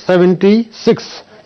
76।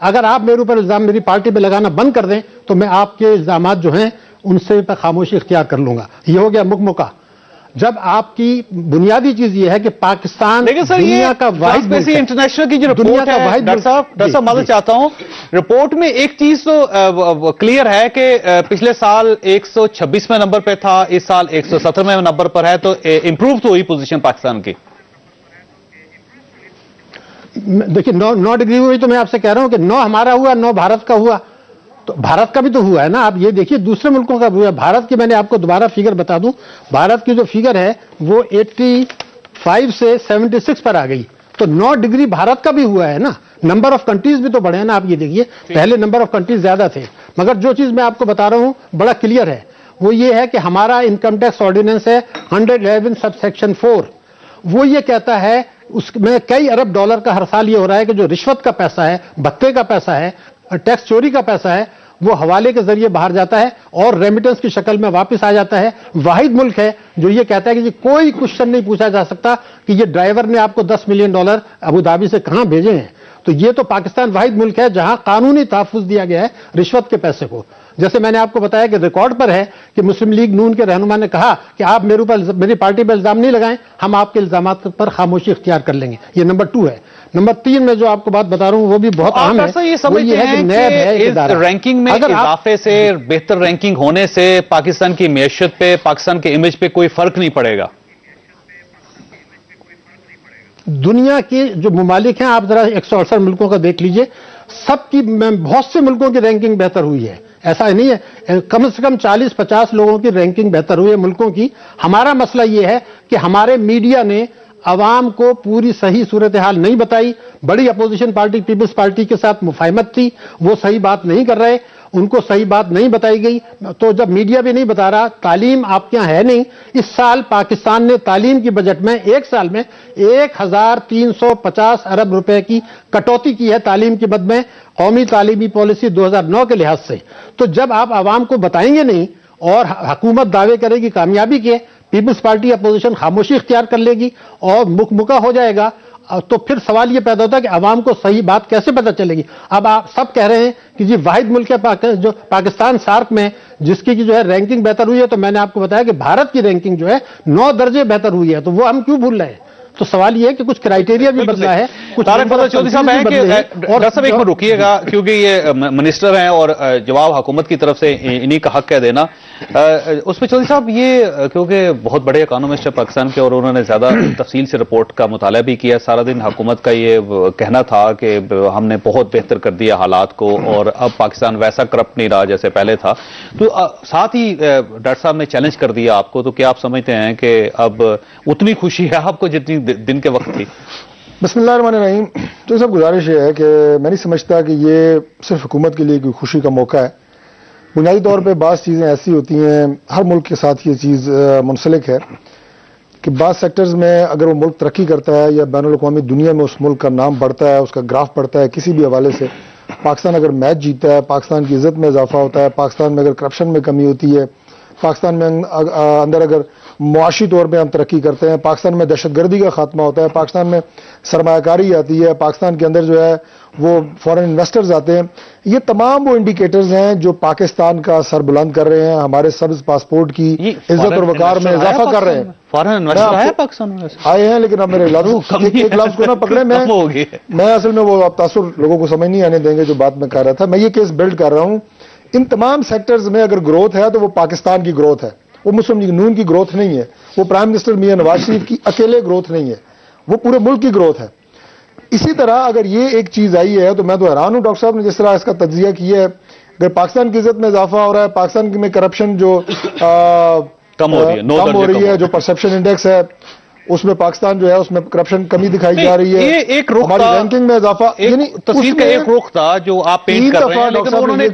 اگر آپ میرے اوپر الزام میری پارٹی پہ لگانا بند کر دیں تو میں آپ کے الزامات جو ہیں ان سے خاموشی اختیار کر لوں گا. یہ ہو گیا مکمکہ. جب آپ کی بنیادی چیز یہ ہے کہ پاکستان دنیا کا واحد ملک ہے. انٹرنیشنل کی جو رپورٹ ہے ڈاکٹر صاحب معذرت چاہتا ہوں, رپورٹ میں ایک چیز تو کلیئر ہے کہ پچھلے سال 126ویں نمبر پہ تھا, اس سال 117ویں نمبر پر ہے, تو امپروو تو ہوئی پوزیشن پاکستان کی. دیکھیے 9 ڈگری ہوئی تو میں آپ سے کہہ رہا ہوں کہ 9 ہمارا ہوا 9 بھارت کا ہوا, تو بھارت کا بھی تو ہوا ہے نا. آپ یہ دیکھیے دوسرے ملکوں کا بھی ہوا ہے. بھارت کی میں نے آپ کو دوبارہ فگر بتا دوں, بھارت کی جو فگر ہے وہ 85 سے 76 پر آ گئی, تو 9 ڈگری بھارت کا بھی ہوا ہے نا. نمبر آف کنٹریز بھی تو بڑھے ہیں نا. آپ یہ دیکھیے پہلے نمبر آف کنٹریز زیادہ تھے, مگر جو چیز میں آپ کو بتا رہا ہوں بڑا کلیئر ہے, وہ یہ ہے کہ ہمارا انکم ٹیکس آرڈیننس ہے 111 سب سیکشن 4. وہ یہ کہتا ہے, اس میں کئی ارب ڈالر کا ہر سال یہ ہو رہا ہے کہ جو رشوت کا پیسہ ہے, بھتے کا پیسہ ہے, ٹیکس چوری کا پیسہ ہے, وہ حوالے کے ذریعے باہر جاتا ہے اور ریمیٹنس کی شکل میں واپس آ جاتا ہے. واحد ملک ہے جو یہ کہتا ہے کہ کوئی کوشچن نہیں پوچھا جا سکتا کہ یہ ڈرائیور نے آپ کو $10 ملین ابوظہبی سے کہاں بھیجے ہیں. تو یہ تو پاکستان واحد ملک ہے جہاں قانونی تحفظ دیا گیا ہے رشوت کے پیسے کو. جیسے میں نے آپ کو بتایا کہ ریکارڈ پر ہے کہ مسلم لیگ نون کے رہنما نے کہا کہ آپ میرے اوپر میری پارٹی پہ الزام نہیں لگائیں, ہم آپ کے الزامات پر خاموشی اختیار کر لیں گے. یہ نمبر 2 ہے. نمبر 3 میں جو آپ کو بات بتا رہا ہوں وہ بھی بہت اہم ہے. یہ سمجھتے ہیں کہ اس رینکنگ میں اضافے سے, بہتر رینکنگ ہونے سے پاکستان کی معیشت پہ, پاکستان کے امیج پہ کوئی فرق نہیں پڑے گا؟ دنیا کے جو ممالک ہیں, آپ ذرا 168 ملکوں کا دیکھ لیجئے, سب کی بہت سے ملکوں کی رینکنگ بہتر ہوئی ہے. ایسا نہیں ہے, کم سے کم 40-50 لوگوں کی رینکنگ بہتر ہوئی ہے ملکوں کی. ہمارا مسئلہ یہ ہے کہ ہمارے میڈیا نے عوام کو پوری صحیح صورتحال نہیں بتائی. بڑی اپوزیشن پارٹی پیپلز پارٹی کے ساتھ مفاہمت تھی, وہ صحیح بات نہیں کر رہے, ان کو صحیح بات نہیں بتائی گئی. تو جب میڈیا بھی نہیں بتا رہا, تعلیم آپ کے یہاں ہے نہیں. اس سال پاکستان نے تعلیم کی بجٹ میں ایک سال میں 1350 ارب روپے کی کٹوتی کی ہے تعلیم کی مد میں, قومی تعلیمی پالیسی 2009 کے لحاظ سے. تو جب آپ عوام کو بتائیں گے نہیں اور حکومت دعوے کرے گی کامیابی کے, پیپلز پارٹی اپوزیشن خاموشی اختیار کر لے گی اور مکمکہ ہو جائے گا, تو پھر سوال یہ پیدا ہوتا ہے کہ عوام کو صحیح بات کیسے پتہ چلے گی. اب آپ سب کہہ رہے ہیں کہ جی واحد ملک ہے جو پاکستان سارک میں جس کی جو ہے رینکنگ بہتر ہوئی ہے, تو میں نے آپ کو بتایا کہ بھارت کی رینکنگ جو ہے 9 درجے بہتر ہوئی ہے, تو وہ ہم کیوں بھول رہے ہیں؟ تو سوال یہ ہے کہ کچھ کرائیٹیریا بھی بدلا ہے, کچھ طارق فضل چودھری صاحب ہیں کہ ڈاکٹر صاحب ایک منٹ رکیے گا, کیونکہ یہ منسٹر ہیں اور جواب حکومت کی طرف سے انہی کا حق ہے دینا. اس میں چودھری صاحب یہ کیونکہ بہت بڑے اکانومسٹ ہیں پاکستان کے اور انہوں نے زیادہ تفصیل سے رپورٹ کا مطالعہ بھی کیا. سارا دن حکومت کا یہ کہنا تھا کہ ہم نے بہت بہتر کر دیا حالات کو اور اب پاکستان ویسا کرپٹ نہیں رہا جیسے پہلے تھا. تو ساتھ ہی ڈاکٹر صاحب نے چیلنج کر دیا آپ کو, تو کیا آپ سمجھتے ہیں کہ اب اتنی خوشی ہے آپ کو جتنی دن کے وقت تھی؟ بسم اللہ الرحمن الرحیم. تو سب گزارش یہ ہے کہ میں نہیں سمجھتا کہ یہ صرف حکومت کے لیے کوئی خوشی کا موقع ہے. بنیادی طور پہ بعض چیزیں ایسی ہوتی ہیں, ہر ملک کے ساتھ یہ چیز منسلک ہے کہ بعض سیکٹرز میں اگر وہ ملک ترقی کرتا ہے یا بین الاقوامی دنیا میں اس ملک کا نام بڑھتا ہے, اس کا گراف بڑھتا ہے کسی بھی حوالے سے, پاکستان اگر میچ جیتا ہے, پاکستان کی عزت میں اضافہ ہوتا ہے, پاکستان میں اگر کرپشن میں کمی ہوتی ہے, پاکستان میں اندر اگر معاشی طور پہ ہم ترقی کرتے ہیں, پاکستان میں دہشت گردی کا خاتمہ ہوتا ہے, پاکستان میں سرمایہ کاری آتی ہے, پاکستان کے اندر جو ہے وہ فورن انویسٹرز آتے ہیں, یہ تمام وہ انڈیکیٹرز ہیں جو پاکستان کا سر بلند کر رہے ہیں, ہمارے سبز پاسپورٹ کی عزت اور وقار میں اضافہ کر رہے ہیں. فارن انویسٹر آیا پاکستان میں آئے ہیں, لیکن اب میرے ایک لفظ کو نہ پکڑے, میں اصل میں وہ اب تاثر لوگوں کو سمجھ نہیں آنے دیں گے جو بات میں کر رہا تھا. میں یہ کیس بلڈ کر رہا ہوں, ان تمام سیکٹرز میں اگر گروتھ ہے تو وہ پاکستان کی گروتھ ہے, وہ مسلم لیگ نون کی گروتھ نہیں ہے, وہ پرائم منسٹر میاں نواز شریف کی اکیلے گروتھ نہیں ہے, وہ پورے ملک کی گروتھ ہے. اسی طرح اگر یہ ایک چیز آئی ہے تو میں تو حیران ہوں ڈاکٹر صاحب نے جس طرح اس کا تجزیہ کیا ہے. اگر پاکستان کی عزت میں اضافہ ہو رہا ہے, پاکستان میں کرپشن جو کم ہو رہی ہے, جو پرسپشن انڈیکس ہے اس میں پاکستان جو ہے اس میں کرپشن کمی دکھائی جا رہی ہے, ایک رخ ہماری رینکنگ میں اضافہ, یعنی تصویر کا ایک رخ تھا جو آپ پینٹ کر رہے ہیں, لیکن انہوں نے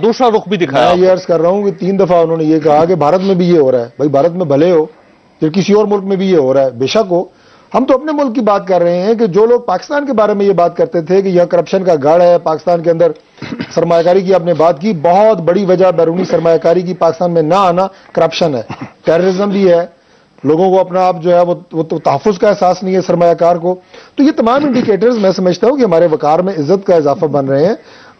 دوسرا رخ بھی دکھایا. میں یہ عرض کر رہا ہوں کہ 3 دفعہ انہوں نے یہ کہا کہ بھارت میں بھی یہ ہو رہا ہے. بھائی بھارت میں بھلے ہو پھر کسی اور ملک میں بھی یہ ہو رہا ہے, بے شک ہو. ہم تو اپنے ملک کی بات کر رہے ہیں کہ جو لوگ پاکستان کے بارے میں یہ بات کرتے تھے کہ یہاں کرپشن کا گڑھ ہے, پاکستان کے اندر سرمایہ کاری کی آپ نے بات کی, بہت بڑی وجہ بیرونی سرمایہ کاری کی پاکستان میں نہ آنا کرپشن ہے, ٹیررزم بھی ہے, لوگوں کو اپنا آپ جو ہے وہ تحفظ کا احساس نہیں ہے سرمایہ کار کو. تو یہ تمام انڈیکیٹرز میں سمجھتا ہوں کہ ہمارے وقار میں عزت کا اضافہ بن رہے ہیں.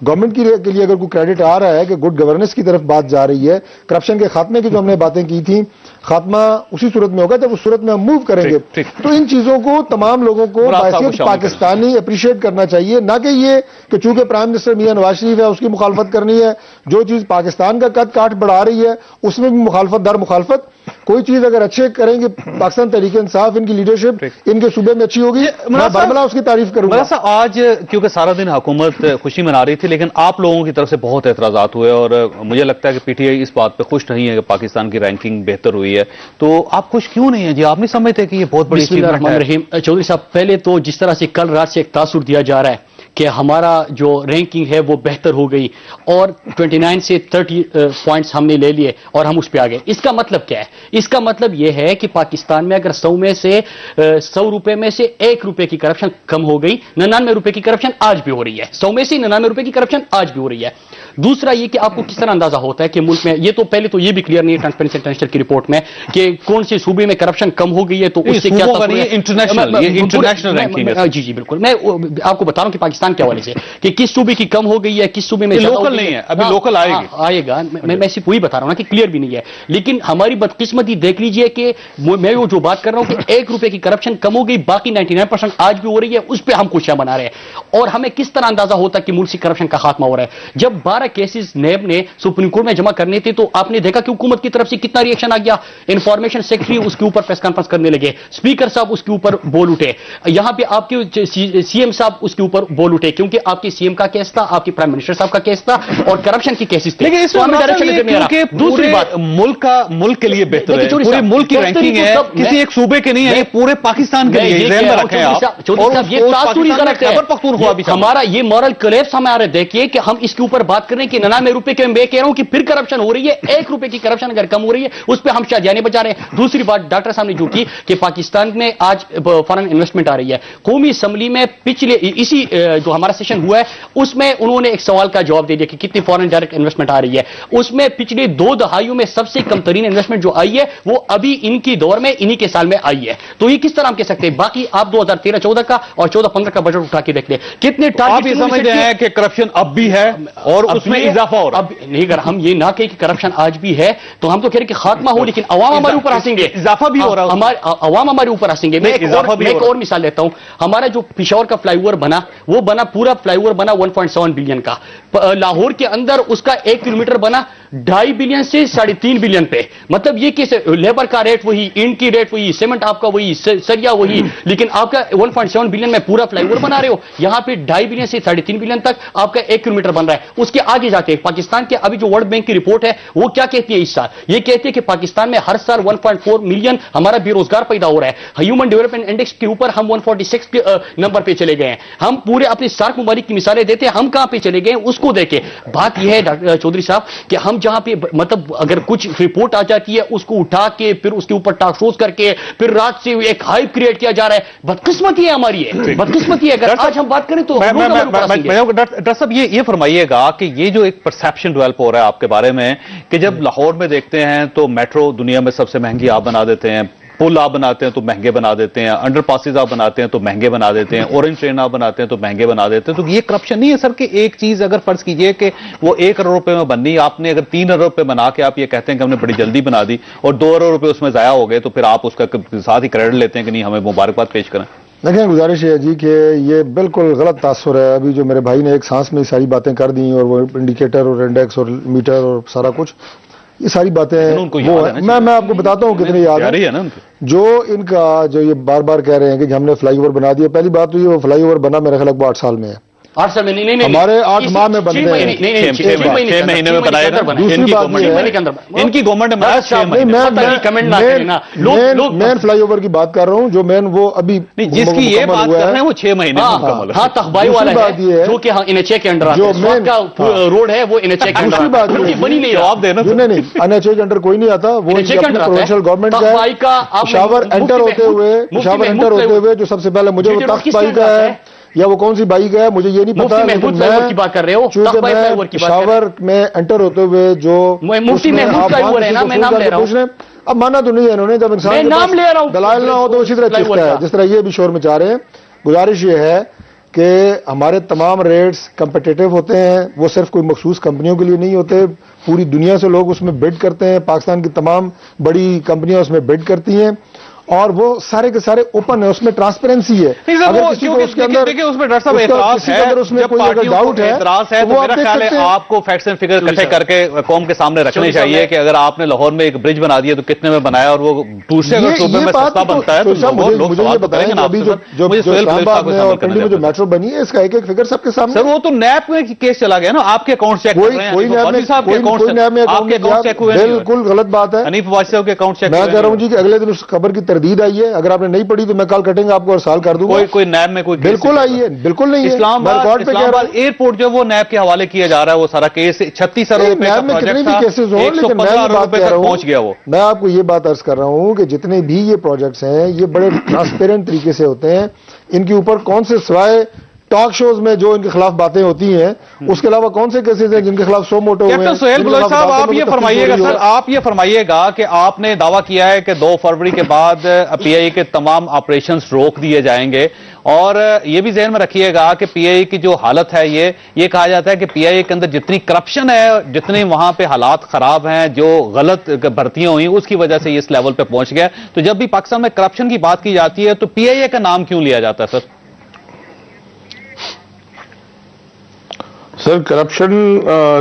گورنمنٹ کے لیے اگر کوئی کریڈٹ آ رہا ہے کہ گڈ گورننس کی طرف بات جا رہی ہے, کرپشن کے خاتمے کی جو ہم نے باتیں کی تھیں, خاتمہ اسی صورت میں ہوگا جب اس صورت میں ہم موو کریں گے. تو ان چیزوں کو تمام لوگوں کو بحیثیت پاکستانی اپریشیٹ کرنا چاہیے, نہ کہ یہ کہ چونکہ پرائم منسٹر میاں نواز شریف ہے اس کی مخالفت کرنی ہے. جو چیز پاکستان کا قد کاٹ بڑھا رہی ہے اس میں بھی مخالفت در مخالفت. کوئی چیز اگر اچھے کریں گے پاکستان تحریک انصاف, ان کی لیڈرشپ ان کے صوبے میں اچھی ہوگی, میں برملا اس کی تعریف کروں گا. آج کیونکہ سارا دن حکومت خوشی منا رہی تھی, لیکن آپ لوگوں کی طرف سے بہت اعتراضات ہوئے, اور مجھے لگتا ہے کہ پی ٹی آئی اس بات پہ خوش نہیں ہے کہ پاکستان کی رینکنگ بہتر ہوئی ہے. تو آپ خوش کیوں نہیں ہیں جی؟ آپ نہیں سمجھتے کہ یہ بہت بڑی بسم اللہ الرحمن الرحیم. چودھری صاحب, پہلے تو جس طرح سے کل رات سے ایک تاثر دیا جا رہا ہے کہ ہمارا جو رینکنگ ہے وہ بہتر ہو گئی اور 29 سے 30 پوائنٹس ہم نے لے لیے اور ہم اس پہ آ گئے, اس کا مطلب کیا ہے؟ اس کا مطلب یہ ہے کہ پاکستان میں اگر 100 میں سے 100 روپے میں سے 1 روپے کی کرپشن کم ہو گئی, 99 روپے کی کرپشن آج بھی ہو رہی ہے. 100 میں سے 99 روپے کی کرپشن آج بھی ہو رہی ہے. دوسرا یہ کہ آپ کو کس طرح اندازہ ہوتا ہے کہ ملک میں, یہ تو پہلے تو یہ بھی کلیئر نہیں ہے ٹرانسپیرنسی انٹرنیشنل کی رپورٹ میں کہ کون سے صوبے میں کرپشن کم ہو گئی ہے, تو اس سے کیا انٹرنیشنل رینکنگ ہے. جی بالکل, میں آپ کو بتا رہا ہوں کہ پاکستان کے حوالے سے کہ کس صوبے کی کم ہو گئی ہے, کس صوبے میں لوکل نہیں ہے, ابھی لوکل آئے گا. میں صرف وہی بتا رہا ہوں نا کہ کلیئر بھی نہیں ہے. لیکن ہماری بدقسمتی دیکھ لیجئے کہ میں جو بات کر رہا ہوں کہ 1 روپے کی کرپشن کم ہو گئی, باقی 99% آج بھی ہو رہی ہے, اس پہ ہم خوشیاں منا رہے ہیں. اور ہمیں کس طرح اندازہ ہوتا ہے کہ ملک سے کرپشن کا خاتمہ ہو رہا ہے؟ جب 12 کیسز نیب نے سپریم کورٹ میں جمع کرنے تھے تو آپ نے دیکھا کہ حکومت کی طرف سے کتنا ری ایکشن آ گیا. انفارمیشن سیکرٹری اس کے اوپر پریس کانفرنس کرنے لگے, اسپیکر صاحب اس کے اوپر بول اٹھے, یہاں پہ آپ کے سی ایم صاحب اس کے اوپر بول اٹھے, کیونکہ آپ کے سی ایم کا کیس تھا, آپ کے پرائم منسٹر صاحب کا کیس تھا اور کرپشن کی کیسز تھے. لیکن اس میں دوسری بات, ملک کے لیے بہتر ہے, پورے ملک کی رینکنگ ہے, کسی ایک صوبے کے نہیں ہے, پورے پاکستان کے لیے ذہن میں رکھیں آپ. ہمارا یہ مورل کلیپس ہمارے دیکھیے کہ ہم اس کے اوپر بات کر رہے ہیں کہ 99 روپے کے, میں کہہ رہا ہوں کہ پھر کرپشن ہو رہی ہے. 1 روپے کی کرپشن اگر کم ہو رہی ہے اس پہ ہم شادیانے بچا رہے ہیں. دوسری بات ڈاکٹر صاحب نے جو کی کہ پاکستان میں آج فارن انویسٹمنٹ آ رہی ہے. قومی اسمبلی میں پچھلے اسی جو ہمارا سیشن ہوا ہے اس میں انہوں نے ایک سوال کا جواب دے دیا کہ کتنی فارن ڈائریکٹ انویسٹمنٹ آ رہی ہے. اس میں پچھلے 2 دہائیوں میں سب سے کم ترین انویسٹمنٹ جو آئی ہے وہ ابھی ان کی دور میں انہی کے سال میں آئی ہے. تو یہ کس طرح ہم کہہ سکتے ہیں؟ باقی آپ 2013-14 کا اور 14-15 کا بجٹ اٹھا کے دیکھ لیں کتنے آپ یہ سمجھتے ہیں کہ کرپشن اب بھی ہے اور اس میں اضافہ ہو رہا ہے. نہیں, اگر ہم یہ نہ کہیں کہ کرپشن آج بھی ہے تو ہم تو کہہ رہے کہ خاتمہ ہو, لیکن عوام ہمارے اوپر ہنسیں گے. اضافہ بھی ہو رہا ہے, عوام ہمارے اوپر ہنسیں گے. میں ایک اور مثال لیتا ہوں. ہمارا جو پشاور کا فلائی اوور بنا, وہ بنا پورا فلائی اوور بنا 1.7 بلین کا. لاہور کے اندر اس کا 1 کلومیٹر بنا 2.5 بلین سے 3.5 بلین پہ. مطلب یہ کہ لیبر کا ریٹ وہی, اینٹ کی ریٹ وہی, سیمنٹ آپ کا وہی, سریا وہی, لیکن آپ کا 1.7 بلین میں پورا فلائی اوور بنا رہے ہو. یہاں پہ 2.5 بلین سے 3.5 بلین تک آپ کا 1 کلومیٹر بن رہا ہے. اس کے آگے جاتے ہیں پاکستان کے ابھی جو ورلڈ بینک کی رپورٹ ہے وہ کیا کہتی ہے اس سال؟ یہ کہتی ہے کہ پاکستان میں ہر سال 1.4 ملین ہمارا بے روزگار پیدا ہو رہا ہے. ہیومن ڈیولپمنٹ انڈیکس کے اوپر ہم 146 نمبر پہ چلے گئے ہیں. ہم پورے اپنے سارک ممالک کی مثالیں دیتے ہیں, ہم کہاں پہ چلے گئے اس کو دیکھیں. بات یہ ہے چودھری صاحب کہ ہم جہاں پہ مطلب اگر کچھ رپورٹ آ جاتی ہے اس کو اٹھا کے پھر اس کے اوپر ٹاک شوز کر کے پھر رات سے ایک ہائپ کریٹ کیا جا رہا ہے. بدقسمتی ہے ہماری, ہے بدقسمتی ہے. اگر آج ہم بات کریں تو ڈاکٹر صاحب یہ فرمائیے گا کہ یہ جو ایک پرسیپشن ڈیولپ ہو رہا ہے آپ کے بارے میں کہ جب لاہور میں دیکھتے ہیں تو میٹرو دنیا میں سب سے مہنگی آپ بنا دیتے ہیں, پل آپ بناتے ہیں تو مہنگے بنا دیتے ہیں, انڈر پاسز آپ بناتے ہیں تو مہنگے بنا دیتے ہیں, اورنج ٹرین آپ بناتے ہیں تو مہنگے بنا دیتے ہیں, تو یہ کرپشن نہیں ہے سر کہ ایک چیز اگر فرض کیجئے کہ وہ 1 کروڑ روپے میں بننی, آپ نے اگر 3 ارب روپے بنا کے آپ یہ کہتے ہیں کہ ہم نے بڑی جلدی بنا دی اور 2 ارب روپے اس میں ضائع ہو گئے, تو پھر آپ اس کا ساتھ ہی کریڈٹ لیتے ہیں کہ نہیں ہمیں مبارکباد پیش کریں. دیکھیں, گزارش ہے جی کہ یہ بالکل غلط تاثر ہے. ابھی جو میرے بھائی نے ایک سانس میں ساری باتیں کر دیں اور وہ انڈیکیٹر اور انڈیکس اور میٹر اور سارا کچھ, یہ ساری باتیں میں آپ کو بتاتا ہوں کتنی یاد ہے. جو ان کا جو یہ بار بار کہہ رہے ہیں کہ ہم نے فلائی اوور بنا دیا, پہلی بات تو یہ وہ فلائی اوور بنا میرے خیال 8 سال میں ہے. 8 سال میں نہیں, ہمارے 8 ماہ میں بنتے ہیں, 6 مہینے میں بنائے گا. دوسری بات ان کی گورنمنٹ مین فلائی اوور کی بات کر رہا ہوں, جو مین وہ ابھی جس کی یہ بات کر رہے ہیں وہ 6 مہینے مکمل ہے. ہاں, تخبائی والا ہے جو کہ NHA کے انڈر جو مین کا روڈ ہے وہ NHA کے انڈر بات بنی نہیں. جواب دینا نہیں, NHA کے انڈر کوئی نہیں آتا, وہ پروونشل گورنمنٹ کا ہے. پشاور انٹر ہوتے ہوئے جو سب سے پہلے مجھے وہ تخت بائی کا ہے یا وہ کون سی بائی کا ہے مجھے یہ نہیں پتا, کی بات کر رہے ہو پشاور میں انٹر ہوتے ہوئے جو مفتی محمود فلائی اوور ہے نا, میں نام لے رہا ہوں. اب مانا تو نہیں ہے انہوں نے, جب انسان میں کے نام پاس لے رہا ہوں دلائل نہ ہو تو اسی طرح چیختا ہے, جس طرح یہ بھی شور مچا رہے ہیں. گزارش یہ ہے کہ ہمارے تمام ریٹس کمپٹیٹو ہوتے ہیں, وہ صرف کوئی مخصوص کمپنیوں کے لیے نہیں ہوتے, پوری دنیا سے لوگ اس میں بڈ کرتے ہیں, پاکستان کی تمام بڑی کمپنیاں اس میں بڈ کرتی ہیں, اور وہ سارے کے سارے اوپن ہے, اس میں ٹرانسپیرنسی ہے. اگر کسی کو اس کے اندر دیکھیں اس میں ڈاکٹر صاحب اعتراض ہے, اس میں جب کوئی اگر پارٹیوں ڈاؤٹ کو ہے اعتراض ہے تو میرا خیال ہے آپ کو فیکٹس اینڈ فگر اکٹھے کر کے قوم کے سامنے رکھنے چاہیے کہ اگر آپ نے لاہور میں ایک برج بنا دیا تو کتنے میں بنایا, اور وہ دوسرے اگر صوبے میں سستا بنتا ہے تو لوگ سوال تو کریں گے نا آپ سے. جو اسلام آباد میں اور پنڈی میں جو میٹرو بنی ہے, اس کا ایک ایک فگر سب کے سامنے. سر وہ تو نیب میں کیس چلا گیا نا, آپ کے اکاؤنٹ چیک کر رہے ہیں, کوئی نیب میں آپ کے اکاؤنٹ چیک ہوئے, بالکل غلط بات ہے. حنیف واجد صاحب کے اکاؤنٹ چیک, میں کہہ رہا ہوں جی کہ اگلے دن اس خبر کی تردید آئی ہے, اگر آپ نے نہیں پڑھی تو میں کال کٹیں گے آپ کو اور سال کر دوں گا. کوئی نیب میں کوئی بالکل آئی ہے, بالکل نہیں ہے. اسلام آباد ایئرپورٹ جو وہ نیب کے حوالے کیا جا رہا ہے, وہ سارا کیس 36 ارب روپے کا پروجیکٹ تھا, 115 ارب روپے تک پہنچ گیا. وہ میں آپ کو یہ بات عرض کر رہا ہوں کہ جتنے بھی یہ پروجیکٹس ہیں یہ بڑے ٹرانسپیرنٹ طریقے سے ہوتے ہیں. ان کے اوپر کون سے سوائے ٹاک شوز میں جو ان کے خلاف باتیں ہوتی ہیں, اس کے علاوہ کون سے کیسز ہیں جن کے خلاف سو موٹو ہوئے ہیں. کیپٹن سہیل بلوچ صاحب آپ یہ فرمائیے گا, سر آپ یہ فرمائیے گا کہ آپ نے دعویٰ کیا ہے کہ 2 فروری کے بعد پی آئی اے کے تمام آپریشنز روک دیے جائیں گے, اور یہ بھی ذہن میں رکھیے گا کہ پی آئی اے کی جو حالت ہے, یہ کہا جاتا ہے کہ پی آئی اے کے اندر جتنی کرپشن ہے, جتنے وہاں پہ حالات خراب ہیں, جو غلط بھرتیاں ہوئی اس کی وجہ سے یہ اس لیول پہ پہنچ گیا. تو جب بھی پاکستان میں کرپشن کی بات کی جاتی ہے تو پی آئی اے کا نام کیوں لیا جاتا ہے سر؟ سر کرپشن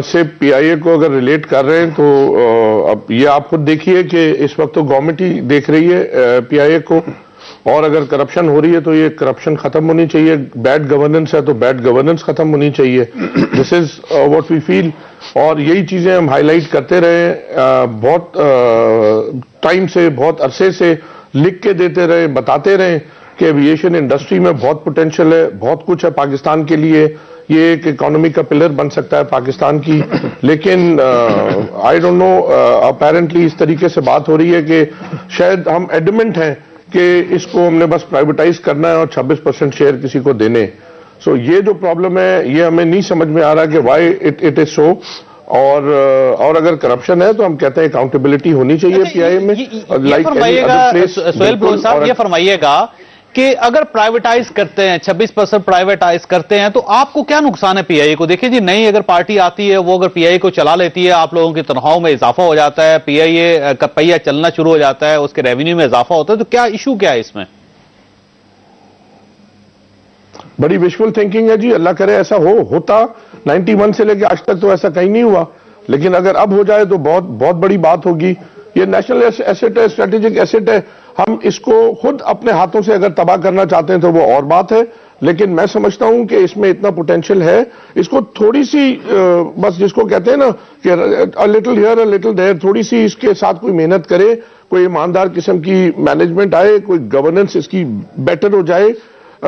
سے پی آئی اے کو اگر ریلیٹ کر رہے ہیں تو اب یہ آپ خود دیکھیے کہ اس وقت تو گورنمنٹ ہی دیکھ رہی ہے پی آئی اے کو, اور اگر کرپشن ہو رہی ہے تو یہ کرپشن ختم ہونی چاہیے, بیڈ گورننس ہے تو بیڈ گورننس ختم ہونی چاہیے. دس از واٹ وی فیل, اور یہی چیزیں ہم ہائی لائٹ کرتے رہے, بہت ٹائم سے, بہت عرصے سے لکھ کے دیتے رہے, بتاتے رہے کہ ایویشن انڈسٹری میں بہت پوٹینشیل ہے, بہت کچھ ہے پاکستان کے لیے, یہ ایک اکانومی کا پلر بن سکتا ہے پاکستان کی. لیکن آئی ڈونٹ نو, اپیرنٹلی اس طریقے سے بات ہو رہی ہے کہ شاید ہم ایڈمنٹ ہیں کہ اس کو ہم نے بس پرائیویٹائز کرنا ہے اور 26% شیئر کسی کو دینے. سو یہ جو پرابلم ہے یہ ہمیں نہیں سمجھ میں آ رہا کہ وائی اٹ از سو. اور اگر کرپشن ہے تو ہم کہتے ہیں اکاؤنٹیبلٹی ہونی چاہیے پی آئی اے میں. سہیل بلوچ صاحب یہ فرمائیے گا کہ اگر پرائیویٹائز کرتے ہیں, 26% پرائیویٹائز کرتے ہیں, تو آپ کو کیا نقصان ہے پی آئی اے کو؟ دیکھیں جی, نئی اگر پارٹی آتی ہے, وہ اگر پی آئی اے کو چلا لیتی ہے, آپ لوگوں کی تنخواہوں میں اضافہ ہو جاتا ہے, پی آئی اے کا پہیہ چلنا شروع ہو جاتا ہے, اس کے ریونیو میں اضافہ ہوتا ہے, تو کیا ایشو کیا ہے اس میں؟ بڑی وشفل تھنکنگ ہے جی, اللہ کرے ایسا ہوتا. 91 سے لے کے آج تک تو ایسا کہیں نہیں ہوا, لیکن اگر اب ہو جائے تو بہت بہت بڑی بات ہوگی. یہ نیشنل ایسٹ ہے, اسٹریٹجک ایسٹ ہے, ہم اس کو خود اپنے ہاتھوں سے اگر تباہ کرنا چاہتے ہیں تو وہ اور بات ہے. لیکن میں سمجھتا ہوں کہ اس میں اتنا پوٹینشیل ہے, اس کو تھوڑی سی بس جس کو کہتے ہیں نا کہ لٹل ہیئر لٹل دیر, تھوڑی سی اس کے ساتھ کوئی محنت کرے, کوئی ایماندار قسم کی مینجمنٹ آئے, کوئی گورننس اس کی بیٹر ہو جائے.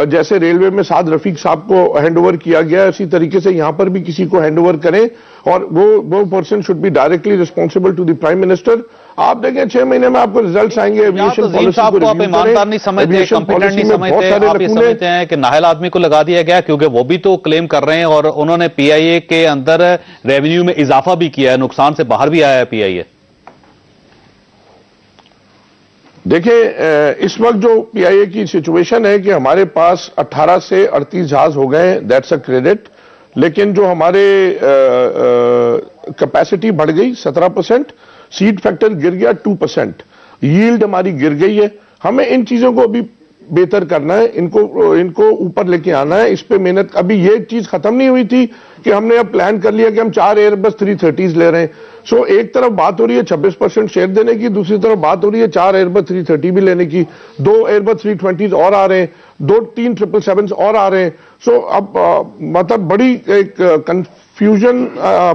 جیسے ریلوے میں سعد رفیق صاحب کو ہینڈ اوور کیا گیا, اسی طریقے سے یہاں پر بھی کسی کو ہینڈ اوور کریں, اور وہ person should be directly responsible to the prime minister. آپ دیکھیں 6 مہینے میں آپ کو ریزلٹس آئیں گے. ایویشن پالیسی کو آپ ایماندار نہیں سمجھتے, کمپیٹنٹ نہیں سمجھتے, آپ یہ سمجھتے ہیں کہ نااہل آدمی کو لگا دیا گیا, کیونکہ وہ بھی تو کلیم کر رہے ہیں اور انہوں نے پی آئی اے کے اندر ریونیو میں اضافہ بھی کیا ہے, نقصان سے باہر بھی آیا ہے پی آئی اے. دیکھیں اس وقت جو پی آئی اے کی سچویشن ہے کہ ہمارے پاس 18 سے 38 جہاز ہو گئے ہیں, دیٹس اے کریڈٹ. لیکن جو ہمارے کیپیسٹی بڑھ گئی 17%, سیٹ فیکٹر گر گیا 2%, ییلڈ ہماری گر گئی ہے. ہمیں ان چیزوں کو ابھی بہتر کرنا ہے, ان کو اوپر لے کے آنا ہے, اس پہ محنت. ابھی یہ چیز ختم نہیں ہوئی تھی کہ ہم نے اب پلان کر لیا کہ ہم 4 ایئر بس 330 لے رہے ہیں. سو ایک طرف بات ہو رہی ہے 26% شیئر دینے کی, دوسری طرف بات ہو رہی ہے 4 ایئر بس 330 بھی لینے کی, 2 ایئر بس 320 اور آ رہے ہیں, 2-3 777 اور آ رہے ہیں. سو اب مطلب بڑی ایک کنفیوژن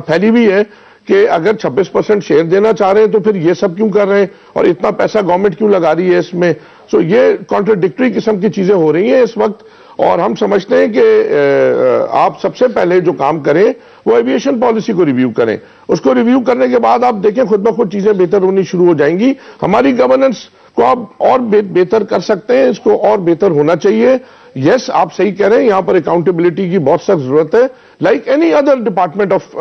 پھیلی ہوئی ہے کہ اگر 26% شیئر دینا چاہ رہے ہیں تو پھر یہ سب کیوں کر رہے ہیں, اور اتنا پیسہ گورنمنٹ کیوں لگا رہی ہے اس میں. سو یہ کانٹراڈکٹری قسم کی چیزیں ہو رہی ہیں اس وقت, اور ہم سمجھتے ہیں کہ آپ سب سے پہلے جو کام کریں وہ ایویشن پالیسی کو ریویو کریں. اس کو ریویو کرنے کے بعد آپ دیکھیں خود بخود چیزیں بہتر ہونی شروع ہو جائیں گی. ہماری گورننس کو آپ اور بہتر کر سکتے ہیں, اس کو اور بہتر ہونا چاہیے. یس آپ صحیح کہہ رہے ہیں, یہاں پر اکاؤنٹیبلٹی کی بہت سخت ضرورت ہے, like any other department of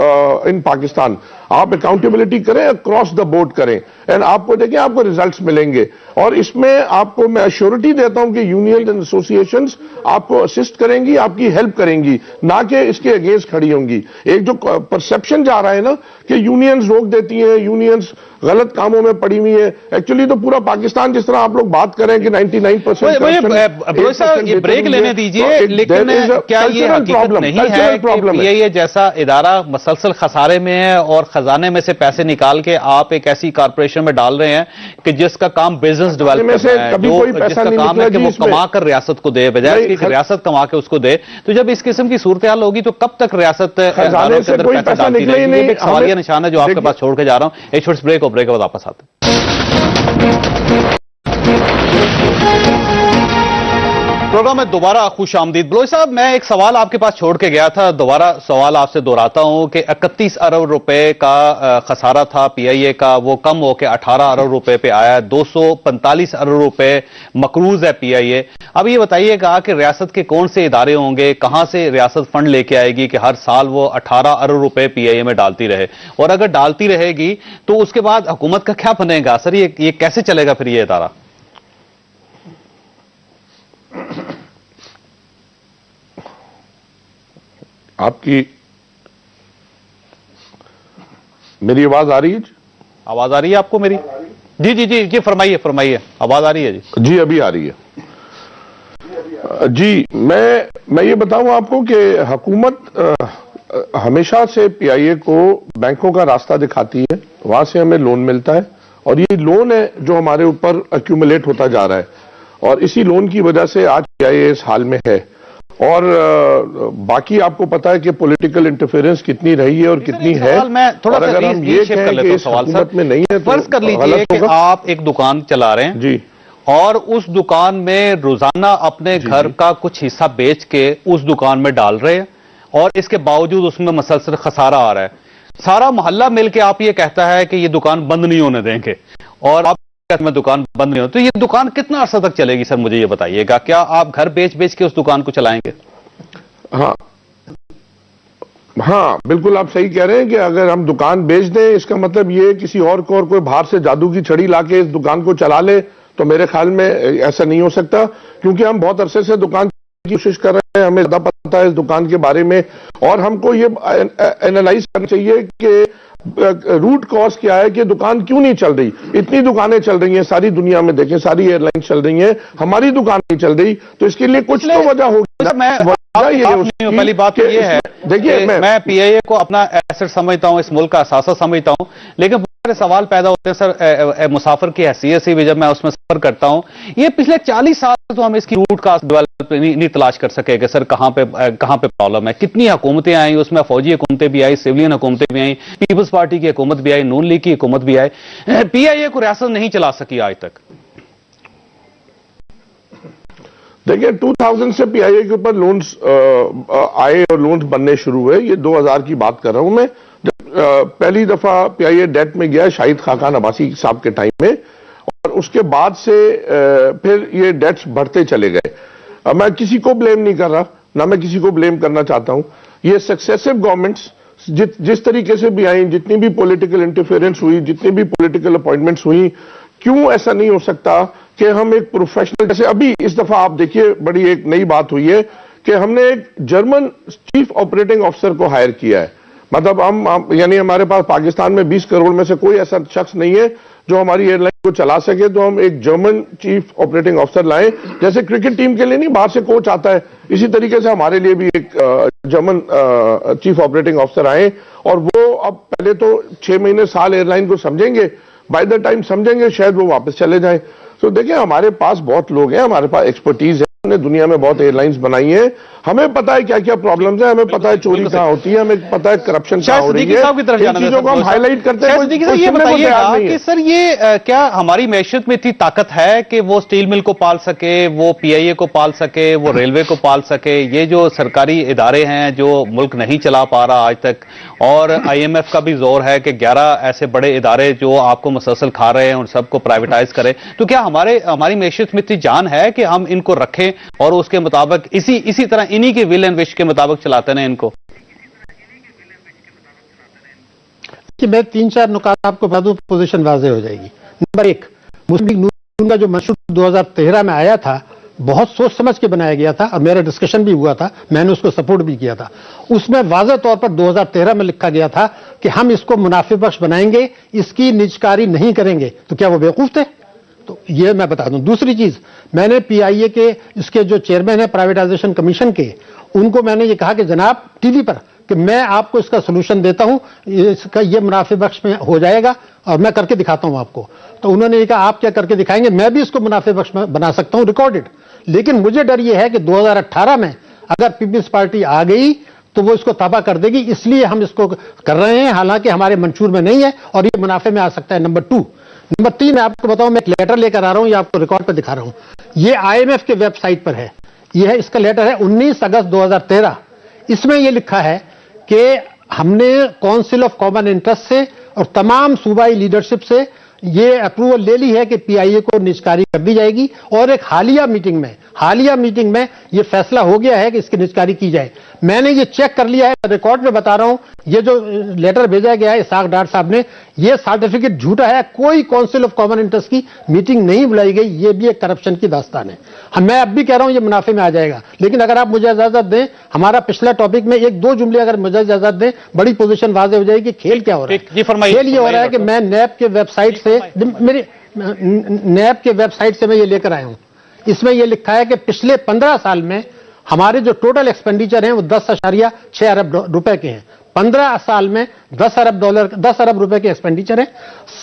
in Pakistan. آپ اکاؤنٹیبلٹی کریں, اکراس دا بورڈ کریں, اینڈ آپ کو دیکھیں آپ کو ریزلٹس ملیں گے. اور اس میں آپ کو میں ایشورٹی دیتا ہوں کہ یونین اینڈ ایسوسیشنز آپ کو اسسٹ کریں گی, آپ کی ہیلپ کریں گی, نہ کہ اس کے اگینسٹ کھڑی ہوں گی. ایک جو پرسپشن جا رہا ہے نا کہ یونینز روک دیتی ہیں, یونینز غلط کاموں میں پڑی ہوئی ہیں, ایکچولی تو پورا پاکستان جس طرح آپ لوگ بات کریں کہ 99% یہ بریک لینے دیجئے, لیکن کیا یہ حقیقت نہیں ہے کہ یہ جیسا ادارہ مسلسل خسارے میں ہے اور خزانے میں سے پیسے نکال کے آپ ایک ایسی کارپوریشن میں ڈال رہے ہیں کہ جس کا کام بزنس ڈیولپمنٹ ہے, جس کا کام ہے کہ وہ کما کر ریاست کو دے بجائے کہ ریاست کما کے اس کو دے, تو جب اس قسم کی صورتحال ہوگی تو کب تک ریاست اداروں کے اندر پیسہ ڈالتی رہے گی؟ یہ ایک سوالیہ نشان ہے جو آپ کے پاس چھوڑ کے جا رہا ہوں. ایک چھوٹی بریک, اور بریک کے بعد واپس آتے ہیں. پروگرام میں دوبارہ خوش آمدید. بلوچ صاحب, میں ایک سوال آپ کے پاس چھوڑ کے گیا تھا, دوبارہ سوال آپ سے دہراتا ہوں کہ 31 ارب روپے کا خسارہ تھا پی آئی اے کا, وہ کم ہو کے 18 ارب روپے پہ آیا, 245 ارب روپے مقروض ہے پی آئی اے. اب یہ بتائیے گا کہ ریاست کے کون سے ادارے ہوں گے, کہاں سے ریاست فنڈ لے کے آئے گی کہ ہر سال وہ 18 ارب روپے پی آئی اے میں ڈالتی رہے, اور اگر ڈالتی رہے گی تو اس کے بعد حکومت کا کیا بنے گا سر؟ یہ کیسے چلے گا پھر یہ ادارہ؟ آپ کی میری آواز آ رہی ہے؟ آواز آ رہی ہے آپ کو میری؟ جی جی جی جی فرمائیے, آواز آ رہی ہے جی؟ جی ابھی آ رہی ہے. جی میں یہ بتاؤں آپ کو کہ حکومت ہمیشہ سے پی آئی اے کو بینکوں کا راستہ دکھاتی ہے, وہاں سے ہمیں لون ملتا ہے, اور یہ لون ہے جو ہمارے اوپر ایکومولیٹ ہوتا جا رہا ہے, اور اسی لون کی وجہ سے آج پی آئی اے اس حال میں ہے. اور باقی آپ کو پتا ہے کہ پولیٹیکل انٹرفیئرنس کتنی رہی ہے اور کتنی ہے. میں تھوڑا سا اگر ہم یہ کہیں کہ اس حکومت میں نہیں ہے, فرض کر لیجئے کہ آپ ایک دکان چلا رہے ہیں جی, اور اس دکان میں روزانہ اپنے گھر کا کچھ حصہ بیچ کے اس دکان میں ڈال رہے ہیں, اور اس کے باوجود اس میں مسلسل خسارہ آ رہا ہے. سارا محلہ مل کے آپ یہ کہتا ہے کہ یہ دکان بند نہیں ہونے دیں گے, اور آپ میں دکان بند نہیں ہو, تو یہ دکان کتنا عرصہ تک چلے گی سر؟ مجھے یہ بتائیے گا, کیا آپ گھر بیچ کے اس دکان کو چلائیں گے؟ ہاں بالکل آپ صحیح کہہ رہے ہیں کہ اگر ہم دکان بیچ دیں, اس کا مطلب یہ کسی اور کو اور کوئی باہر سے جادو کی چھڑی لا کے اس دکان کو چلا لے, تو میرے خیال میں ایسا نہیں ہو سکتا, کیونکہ ہم بہت عرصے سے دکان کی کوشش کر رہے ہیں, ہمیں زیادہ پتا ہے اس دکان کے بارے میں, اور ہم کو یہ اینالائز کرنا چاہیے کہ روٹ کاز کیا ہے کہ دکان کیوں نہیں چل رہی. اتنی دکانیں چل رہی ہیں ساری دنیا میں, دیکھیں ساری ایئر لائن چل رہی ہیں, ہماری دکان نہیں چل رہی, تو اس کے لیے کچھ تو وجہ ہوگی. پہلی بات یہ ہے, دیکھیے میں پی آئی اے کو اپنا ایسٹ سمجھتا ہوں, اس ملک کا اثاثہ سمجھتا ہوں, لیکن بہت سارے سوال پیدا ہوتے ہیں سر مسافر کی حیثیت سے بھی جب میں اس میں سفر کرتا ہوں. یہ پچھلے 40 سال تو ہم اس کی روٹ کا ڈیولپ نہیں تلاش کر سکے کہ سر کہاں پہ پرابلم ہے. کتنی حکومتیں آئیں, اس میں فوجی حکومتیں بھی آئی, سویلین حکومتیں بھی آئیں, پیپلز پارٹی کی حکومت بھی آئی, نون لیگ کی حکومت بھی آئی, پی آئی اے کو ریاست نہیں چلا سکی آج تک. دیکھیں 2000 سے پی آئی اے کے اوپر لونز آئے اور لونز بننے شروع ہوئے. یہ 2000 کی بات کر رہا ہوں میں, جب پہلی دفعہ پی آئی اے ڈیٹ میں گیا شاہد خاقان عباسی صاحب کے ٹائم میں, اور اس کے بعد سے پھر یہ ڈیٹس بڑھتے چلے گئے. میں کسی کو بلیم نہیں کر رہا, نہ میں کسی کو بلیم کرنا چاہتا ہوں. یہ سکسیسو گورنمنٹس جس طریقے سے بھی آئیں, جتنی بھی پولیٹیکل انٹرفیئرنس ہوئی, جتنی بھی پولیٹیکل اپوائنٹمنٹس ہوئی, کیوں ایسا نہیں ہو سکتا کہ ہم ایک پروفیشنل, جیسے ابھی اس دفعہ آپ دیکھیے بڑی ایک نئی بات ہوئی ہے کہ ہم نے ایک جرمن چیف آپریٹنگ آفیسر کو ہائر کیا ہے. مطلب یعنی ہمارے پاس پاکستان میں 20 کروڑ میں سے کوئی ایسا شخص نہیں ہے جو ہماری ایئر لائن کو چلا سکے, تو ہم ایک جرمن چیف آپریٹنگ آفیسر لائیں. جیسے کرکٹ ٹیم کے لیے نہیں باہر سے کوچ آتا ہے, اسی طریقے سے ہمارے لیے بھی ایک جرمن چیف آپریٹنگ آفیسر آئے, اور وہ اب پہلے تو 6 مہینے سال ایئر لائن کو سمجھیں گے, بائی دا ٹائم سمجھیں گے شاید وہ واپس چلے جائیں. تو دیکھیں ہمارے پاس بہت لوگ ہیں, ہمارے پاس ایکسپرٹیز ہے, ہم نے دنیا میں بہت ایئر لائنز بنائی ہیں, ہمیں پتا ہے کیا کیا پرابلمز ہیں, ہمیں پتا ہے چوری کہاں ہوتی ہے, ہمیں پتا ہے کرپشن کہاں ہو رہی ہے. ان چیزوں کو ہم ہائی لائٹ کرتے ہیں. یہ بتائیے گا کہ سر یہ کیا ہماری معیشت میں اتنی طاقت ہے کہ وہ سٹیل مل کو پال سکے, وہ پی آئی اے کو پال سکے, وہ ریلوے کو پال سکے؟ یہ جو سرکاری ادارے ہیں جو ملک نہیں چلا پا رہا آج تک, اور آئی ایم ایف کا بھی زور ہے کہ 11 ایسے بڑے ادارے جو آپ کو مسلسل کھا رہے ہیں ان سب کو پرائیویٹائز کرے, تو کیا ہماری معیشت میں اتنی جان ہے کہ ہم ان کو رکھیں اور اس کے مطابق اسی طرح انہی کے ول اینڈ وش کے مطابق چلاتے ہیں ان کو؟ کہ میں 3-4 نکات آپ کو بتا دوں، پوزیشن واضح ہو جائے گی۔ نمبر 1، مسلم لیگ نون کا جو منشور 2013 میں آیا تھا بہت سوچ سمجھ کے بنایا گیا تھا اور میرا ڈسکشن بھی ہوا تھا، میں نے اس کو سپورٹ بھی کیا تھا۔ اس میں واضح طور پر 2013 میں لکھا گیا تھا کہ ہم اس کو منافع بخش بنائیں گے، اس کی نجکاری نہیں کریں گے۔ تو کیا وہ بیوقوف تھے؟ تو یہ میں بتا دوں۔ دوسری چیز، میں نے پی آئی اے کے اس کے جو چیئرمین ہیں پرائیویٹائزیشن کمیشن کے، ان کو میں نے یہ کہا کہ جناب ٹی وی پر کہ میں آپ کو اس کا سولوشن دیتا ہوں، اس کا یہ منافع بخش میں ہو جائے گا اور میں کر کے دکھاتا ہوں آپ کو۔ تو انہوں نے یہ کہا آپ کیا کر کے دکھائیں گے؟ میں بھی اس کو منافع بخش بنا سکتا ہوں ریکارڈڈ، لیکن مجھے ڈر یہ ہے کہ 2018 میں اگر پیپلز پارٹی آ گئی تو وہ اس کو تباہ کر دے گی، اس لیے ہم اس کو کر رہے ہیں، حالانکہ ہمارے منشور میں نہیں ہے اور یہ منافع میں آ سکتا ہے۔ نمبر 3 میں آپ کو بتاؤں، میں ایک لیٹر لے کر آ رہا ہوں، یہ آپ کو ریکارڈ پہ دکھا رہا ہوں، یہ آئی ایم ایف کے ویب سائٹ پر ہے، یہ ہے اس کا لیٹر ہے 19 اگست 2013۔ اس میں یہ لکھا ہے کہ ہم نے کونسل آف کامن انٹرسٹ سے اور تمام صوبائی لیڈرشپ سے یہ اپروول لے لی ہے کہ پی آئی اے کو نجکاری کر دی جائے گی، اور ایک حالیہ میٹنگ میں یہ فیصلہ ہو گیا ہے کہ اس کی نجکاری کی جائے۔ میں نے یہ چیک کر لیا ہے، ریکارڈ میں بتا رہا ہوں، یہ جو لیٹر بھیجا گیا ہے اسحاق ڈار صاحب نے، یہ سرٹیفکیٹ جھوٹا ہے، کوئی کونسل آف کامن انٹرسٹ کی میٹنگ نہیں بلائی گئی، یہ بھی ایک کرپشن کی داستان ہے۔ میں اب بھی کہہ رہا ہوں یہ منافع میں آ جائے گا، لیکن اگر آپ مجھے اجازت دیں، ہمارا پچھلا ٹاپک میں 1-2 جملے اگر مجھے اجازت دیں، بڑی پوزیشن واضح ہو جائے گی۔ کھیل کیا ہو رہا ہے؟ کھیل یہ ہو رہا ہے کہ میں نیب کے ویب سائٹ سے میں یہ لے کر آیا ہوں، اس میں یہ لکھا ہے کہ پچھلے 15 سال میں ہمارے جو ٹوٹل ایکسپینڈیچر ہیں وہ 10.6 ارب روپے کے ہیں۔ 15 سال میں 10 ارب روپے کے ایکسپینڈیچر ہیں،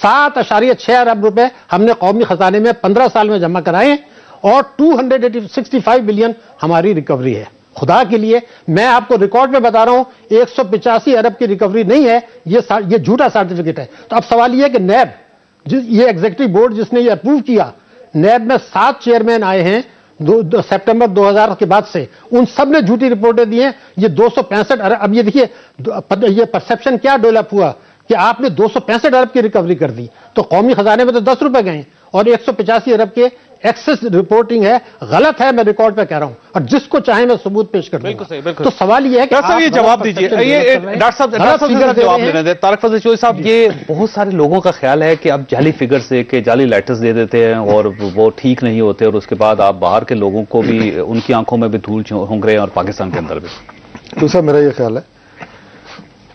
7.6 ارب روپے ہم نے قومی خزانے میں 15 سال میں جمع کرائے ہیں، اور 265 بلین ہماری ریکوری ہے۔ خدا کے لیے میں آپ کو ریکارڈ میں بتا رہا ہوں 185 ارب کی ریکوری نہیں ہے، یہ جھوٹا سرٹیفکیٹ ہے۔ تو اب سوال یہ ہے کہ نیب، یہ ایگزیکٹو بورڈ جس نے یہ اپروو کیا، نیب میں 7 چیئرمین آئے ہیں سپٹمبر 2000 کے بعد سے، ان سب نے جھوٹی رپورٹیں دی ہیں۔ یہ 265 ارب، اب یہ دیکھیے یہ پرسپشن کیا ڈیولپ ہوا کہ آپ نے 265 ارب کی ریکوری کر دی، تو قومی خزانے میں تو 10 روپے گئے اور 185 ارب کے ایکسس رپورٹنگ ہے، غلط ہے، میں ریکارڈ پہ کہہ رہا ہوں، اور جس کو چاہے میں ثبوت پیش کر دوں گا۔ تو سوال یہ ہے کہ یہ جواب دیجیے، ڈاکٹر صاحب جواب لینے دیں۔ طارق فضل چودھری صاحب، یہ بہت سارے لوگوں کا خیال ہے کہ اب جعلی فگر سے کہ جعلی لیٹرز دے دیتے ہیں اور وہ ٹھیک نہیں ہوتے، اور اس کے بعد آپ باہر کے لوگوں کو بھی ان کی آنکھوں میں بھی دھول ہونگ رہے ہیں اور پاکستان کے اندر بھی۔ تو صاحب میرا یہ خیال ہے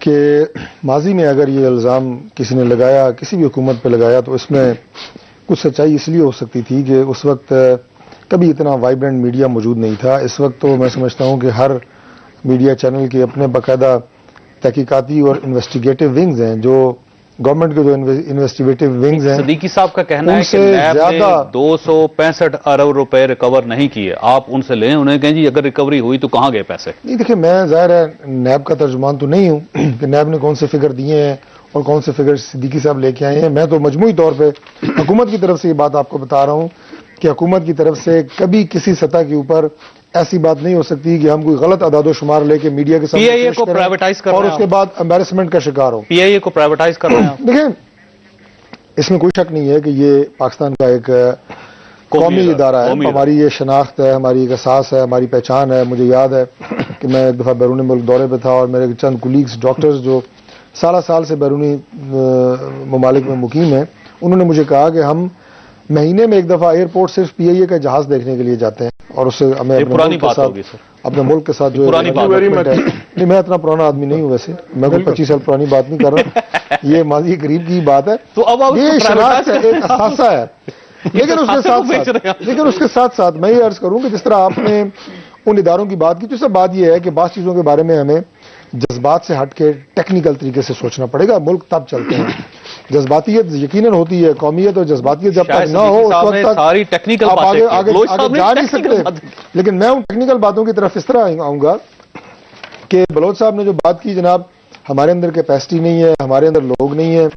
کہ ماضی میں اگر یہ الزام کسی نے لگایا، کسی بھی حکومت پہ لگایا، تو اس میں کچھ سچائی اس لیے ہو سکتی تھی کہ اس وقت کبھی اتنا وائبرنٹ میڈیا موجود نہیں تھا۔ اس وقت تو میں سمجھتا ہوں کہ ہر میڈیا چینل کے اپنے باقاعدہ تحقیقاتی اور انویسٹیگیٹو ونگز ہیں، جو گورنمنٹ کے جو انویسٹیگیٹو ونگز ہیں۔ صدیقی صاحب کا کہنا ہے کہ نیب نے 265 ارب روپے ریکور نہیں کیے، آپ ان سے لیں، انہیں کہیں جی اگر ریکوری ہوئی تو کہاں گئے پیسے؟ نہیں دیکھیں، میں ظاہر ہے نیب کا ترجمان تو نہیں ہوں کہ نیب نے کون سے فگر دیے ہیں اور کون سے فگر صدیقی صاحب لے کے آئے ہیں۔ میں تو مجموعی طور پہ حکومت کی طرف سے یہ بات آپ کو بتا رہا ہوں کہ حکومت کی طرف سے کبھی کسی سطح کے اوپر ایسی بات نہیں ہو سکتی کہ ہم کوئی غلط اعداد و شمار لے کے میڈیا کے سامنے پیش کریں اور اس کے بعد امبیرسمنٹ کا شکار ہو۔ پی آئی اے کو پرائیویٹائز کر رہے ہیں۔ دیکھیں، اس میں کوئی شک نہیں ہے کہ یہ پاکستان کا ایک قومی ادارہ ہے، ہماری یہ شناخت ہے، ہماری ایک احساس ہے، ہماری پہچان ہے۔ مجھے یاد ہے کہ میں ایک دفعہ بیرون ملک دورے پہ تھا اور میرے چند کولیگز ڈاکٹرز جو سال سے بیرونی ممالک میں مقیم ہیں، انہوں نے مجھے کہا کہ ہم مہینے میں ایک دفعہ ایئرپورٹ صرف پی آئی اے کا جہاز دیکھنے کے لیے جاتے ہیں، اور اس سے ہمیں اپنے ملک کے ساتھ جو ہے، نہیں میں اتنا پرانا آدمی نہیں ہوں، ویسے میں کوئی 25 سال پرانی بات نہیں کر رہا، یہ ماضی قریب کی بات ہے، یہ شناخت ہے، ایک احساسہ ہے۔ لیکن اس کے ساتھ ساتھ میں یہ عرض کروں کہ جس طرح آپ نے ان اداروں کی بات کی، تو سب بات یہ ہے کہ بعض چیزوں کے بارے میں ہمیں جذبات سے ہٹ کے ٹیکنیکل طریقے سے سوچنا پڑے گا۔ ملک تب چلتے ہیں، جذباتیت یقیناً ہوتی ہے، قومیت اور جذباتیت جب تک نہ ہو اس وقت تک آپ آگے جا نہیں سکتے۔ لیکن میں ان ٹیکنیکل باتوں کی طرف اس طرح آؤں گا کہ بلوچ صاحب نے جو بات کی، جناب ہمارے اندر کیپیسٹی نہیں ہے، ہمارے اندر لوگ نہیں ہیں۔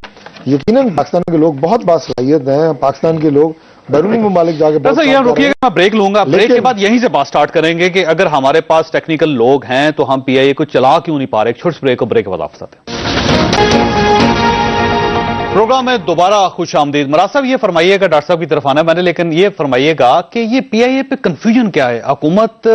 یقیناً پاکستان کے لوگ بہت باصلاحیت ہیں، پاکستان کے لوگ بیرونی ممالک جا کے رکیے گا، میں بریک لوں گا، بریک کے بعد یہیں سے بات سٹارٹ کریں گے کہ اگر ہمارے پاس ٹیکنیکل لوگ ہیں تو ہم پی آئی اے کو چلا کیوں نہیں پا رہے۔ چھوٹے بریک کے بعد آپ بتاتے ہیں۔ پروگرام میں دوبارہ خوش آمدید. مراد صاحب یہ فرمائیے گا, ڈاکٹر صاحب کی طرف آنا ہے میں نے, لیکن یہ فرمائیے گا کہ یہ پی آئی اے پہ کنفیوژن کیا ہے؟ حکومت